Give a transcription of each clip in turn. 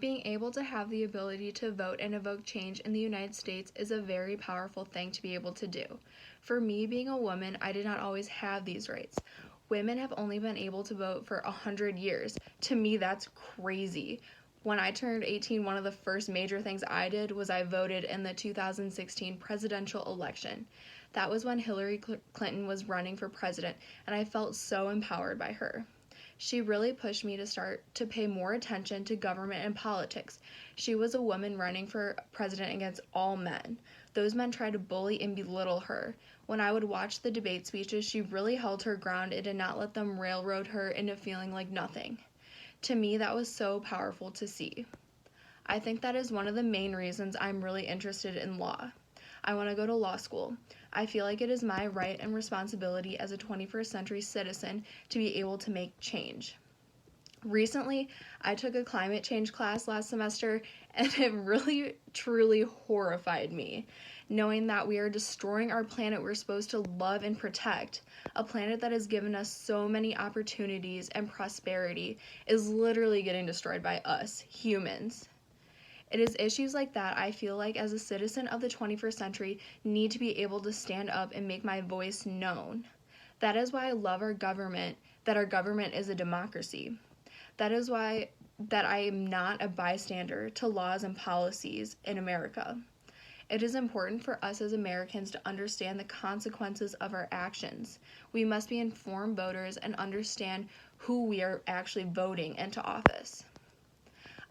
Being able to have the ability to vote and evoke change in the United States is a very powerful thing to be able to do. For me, being a woman, I did not always have these rights. Women have only been able to vote for 100 years. To me, that's crazy. When I turned 18, one of the first major things I did was I voted in the 2016 presidential election. That was when Hillary Clinton was running for president, and I felt so empowered by her. She really pushed me to start to pay more attention to government and politics. She was a woman running for president against all men. Those men tried to bully and belittle her. When I would watch the debate speeches, she really held her ground and did not let them railroad her into feeling like nothing. To me, that was so powerful to see. I think that is one of the main reasons I'm really interested in law. I want to go to law school. I feel like it is my right and responsibility as a 21st century citizen to be able to make change. Recently, I took a climate change class last semester, and it really, truly horrified me, knowing that we are destroying our planet we're supposed to love and protect. A planet that has given us so many opportunities and prosperity is literally getting destroyed by us, humans. It is issues like that I feel like as a citizen of the 21st century need to be able to stand up and make my voice known. That is why I love our government, that our government is a democracy. That is why that I am not a bystander to laws and policies in America. It is important for us as Americans to understand the consequences of our actions. We must be informed voters and understand who we are actually voting into office.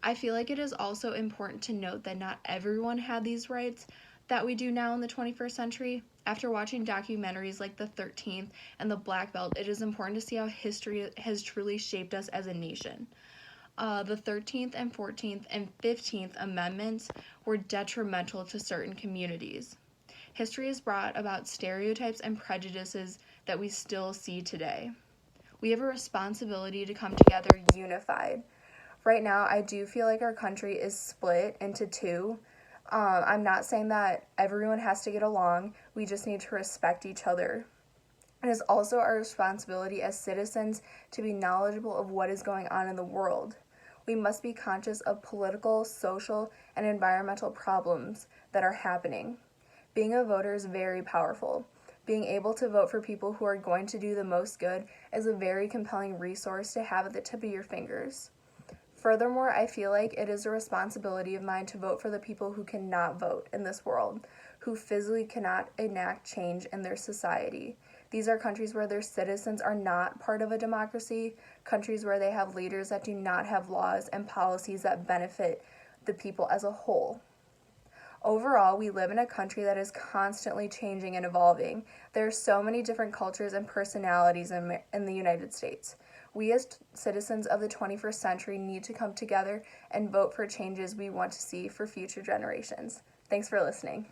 I feel like it is also important to note that not everyone had these rights that we do now in the 21st century. After watching documentaries like The 13th and The Black Belt, it is important to see how history has truly shaped us as a nation. The 13th and 14th and 15th Amendments were detrimental to certain communities. History has brought about stereotypes and prejudices that we still see today. We have a responsibility to come together unified. Right now, I do feel like our country is split into two. I'm not saying that everyone has to get along. We just need to respect each other. It is also our responsibility as citizens to be knowledgeable of what is going on in the world. We must be conscious of political, social, and environmental problems that are happening. Being a voter is very powerful. Being able to vote for people who are going to do the most good is a very compelling resource to have at the tip of your fingers. Furthermore, I feel like it is a responsibility of mine to vote for the people who cannot vote in this world, who physically cannot enact change in their society. These are countries where their citizens are not part of a democracy, countries where they have leaders that do not have laws and policies that benefit the people as a whole. Overall, we live in a country that is constantly changing and evolving. There are so many different cultures and personalities in the United States. We as citizens of the 21st century need to come together and vote for changes we want to see for future generations. Thanks for listening.